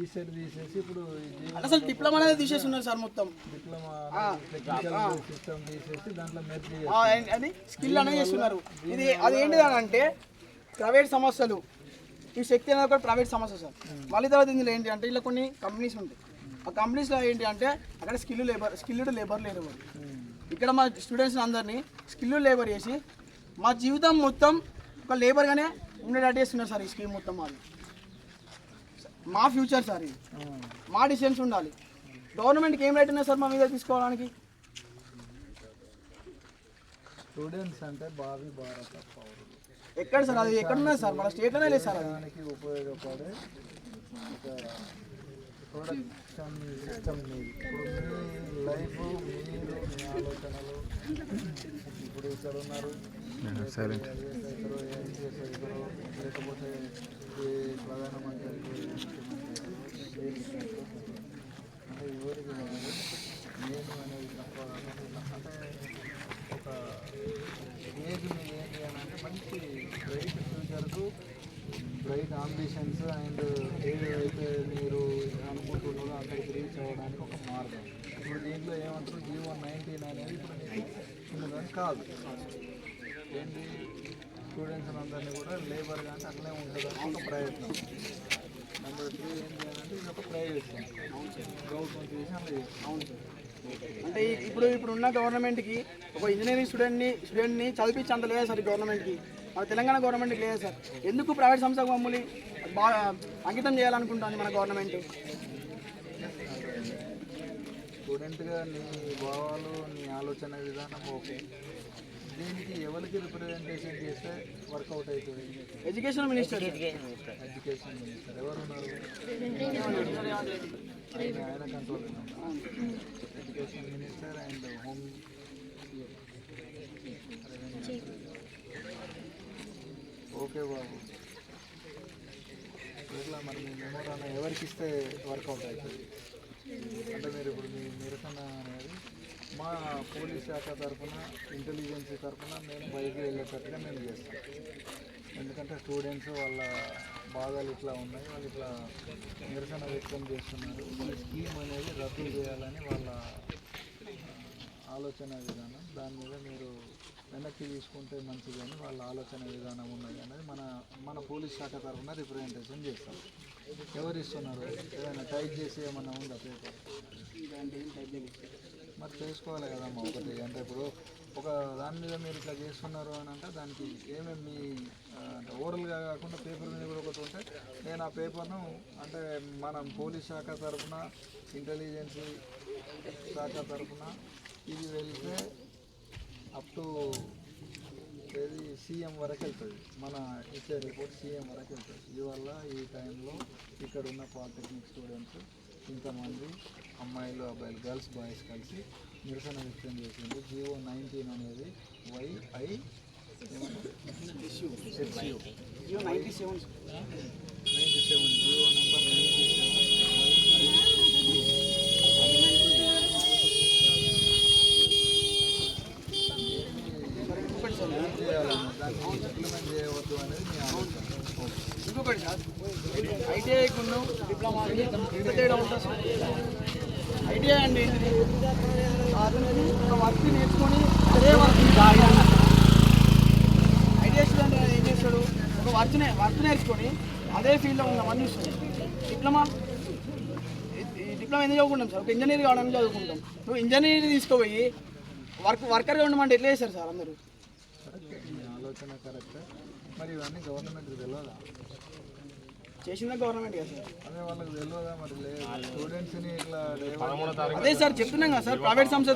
ఈ సెట్ తీసేసి ఇప్పుడు అసలు డిప్లొమా అనేది తీసేస్తున్నారు సార్ మొత్తం. డిప్లొమా టెక్నికల్ సిస్టమ్ తీసేసి దాంట్లో మెర్జ్ అది స్కిల్ అనేది చేస్తున్నారు. ఇది అది ఏంటిది అని అంటే ప్రైవేట్ సంస్థలు, ఈ శక్తి అనేది కూడా ప్రైవేట్ సంస్థ సార్. మళ్ళీ తర్వాత ఇందులో ఏంటి అంటే ఇలా కొన్ని కంపెనీస్ ఉంటాయి. ఆ కంపెనీస్లో ఏంటి అంటే అక్కడ స్కిల్డ్ లేబర్ లేరు. ఇక్కడ మా స్టూడెంట్స్ అందరినీ స్కిల్డ్ లేబర్ చేసి మా జీవితం మొత్తం ఒక లేబర్గానే ఉండేటట్టు చేస్తున్నారు సార్. ఈ స్కీమ్ మొత్తం మాది మా ఫ్యూచర్ సార్. ఇది మా డిసిషన్స్ ఉండాలి. గవర్నమెంట్కి ఏం రైట్ ఉన్నాయి సార్ మా మీద తీసుకోవడానికి? స్టూడెంట్స్ అంటే భావి భారత పౌరులు. ఎక్కడ సార్ అది? ఎక్కడ ఉన్నది సార్? మన స్టేట్లోనే లేదు సార్. దానికి ఉపయోగపడే ఒక ప్రొడక్షన్ సిస్టమ్ మీది. ఇప్పుడు మీ లైఫ్, మీరు మీ ఆలోచనలు ఇప్పుడు ఇక్కడ ఉన్నారు, ఏం చేస్తారు, లేకపోతే ఈ ప్రధానమంత్రి అంటే ఎవరికి నేను అనేది తప్ప అంటే ఒక ఏజ్ మీద ఏంటి అని అంటే మంచి బ్రైట్ ఫ్యూచర్కు బ్రైట్ అంబిషన్స్ అండ్ ఏదైతే మీరు అనుకుంటున్నారో అక్కడికి రీచ్ అవ్వడానికి ఒక మార్గం. ఇప్పుడు దీంట్లో ఏమంటారు, G119 అనేది ఇప్పుడు చిన్నదని కాదు. ఏంటి స్టూడెంట్స్ అందరినీ కూడా లేబర్ కానీ అట్లే ఉంటుందని ఒక ప్రయత్నం. నెంబర్ 3 ఏం చేయాలంటే ఇది ఒక ప్రైవేట్ గవర్నమెంట్ చేసి అలా చేస్తాం. అంటే ఇప్పుడున్న గవర్నమెంట్కి ఒక ఇంజనీరింగ్ స్టూడెంట్ని చదివించి అంత లేదా సార్ గవర్నమెంట్కి. మన తెలంగాణ గవర్నమెంట్కి లేదా సార్. ఎందుకు ప్రైవేట్ సంస్థకు మమ్మల్ని బాగా అంకితం చేయాలనుకుంటుంది మన గవర్నమెంట్? స్టూడెంట్గా నీ భావాలు, నీ ఆలోచన విధానం ఓకే. దీనికి ఎవరికి రిప్రజెంటేషన్ చేస్తే వర్కౌట్ అవుతుంది? Education minister. ఎడ్యుకేషన్ మినిస్టర్ ఎవరున్నారు? ఆయన control. Education minister and home okay బాబు. ఇట్లా మరి మీ మెమోరాన్ని ఎవరికి ఇస్తే వర్కౌట్ అవుతుంది అంటే మీరు ఇప్పుడు మీ నిరసన అనేది మా పోలీస్ శాఖ తరఫున, ఇంటెలిజెన్స్ తరఫున మేము బయటికి వెళ్ళేటట్టుగా మేము చేస్తాం. ఎందుకంటే స్టూడెంట్స్ వాళ్ళ బాధలు ఇట్లా ఉన్నాయి, వాళ్ళు ఇట్లా నిరసన వ్యక్తం చేస్తున్నారు. ఈ స్కీమ్ అనేది రద్దు చేయాలని వాళ్ళ ఆలోచన విధానం. దాని మీద మీరు వెనక్కి తీసుకుంటే మంచిదని వాళ్ళ ఆలోచన విధానం ఉన్నది అనేది మన పోలీస్ శాఖ తరఫున రిప్రజెంటేషన్ చేస్తాం. ఎవరు ఇస్తున్నారు? ఏదైనా టైప్ చేసి ఏమన్నా ఉందా పేపర్? మరి చేసుకోవాలి కదమ్మా ఒకటి. అంటే ఇప్పుడు ఒక దాని మీద మీరు ఇట్లా చేస్తున్నారు అని అంటే దానికి ఏమేమి మీ అంటే ఓరల్గా కాకుండా పేపర్ మీద కూడా ఒకటి ఉంటే నేను ఆ పేపర్ను అంటే మనం పోలీస్ శాఖ తరఫున, ఇంటెలిజెన్స్ శాఖ తరఫున ఇది వెళ్తే అప్ టు ఏది సీఎం వరకు వెళ్తుంది. మన ఇచ్చే రిపోర్ట్ సీఎం వరకు వెళ్తుంది. ఇవల్ల ఈ టైంలో ఇక్కడ ఉన్న పాలిటెక్నిక్ స్టూడెంట్స్ ఇంతమంది అమ్మాయిలు, అబ్బాయిలు, గర్ల్స్, బాయ్స్ కలిసి నిరసన వ్యక్తం చేసింది. G119 అనేది G1 నెంబర్ 97 దాన్ని ఇంప్లిమెంట్ చేయవద్దు అనేది మీ ఆలోచన. ఇంకొకటి సార్, ఐటీఐకున్న డిప్లొమాకి తేడా ఉంటుంది సార్. ఐటీఐ అండి అతను ఒక వర్క్ నేర్చుకొని అదే వర్క్ ఐటీఐ స్టూడెంట్ ఏం చేస్తాడు, ఒక వర్క్ నేర్చుకొని అదే ఫీల్డ్లో ఉన్నామని చూస్తాడు. డిప్లొమా ఎందుకు చదువుకుంటాం సార్? ఒక ఇంజనీర్ కావడానికి చదువుకుంటాం. నువ్వు ఇంజనీర్ తీసుకుపోయి వర్కర్గా ఉండమంటే ఎట్లా చేస్తారు సార్ అందరూ? ఆలోచన కరెక్ట్. మరి ఇవన్నీ గవర్నమెంట్కి తెలియదా? చేసిన గవర్నమెంట్ కదా సార్. అదే వాళ్ళకి తెలియదా? మరి స్టూడెంట్స్ని ఇట్లా అదే సార్ చెప్తున్నాం కదా సార్, ప్రైవేట్ సంస్థ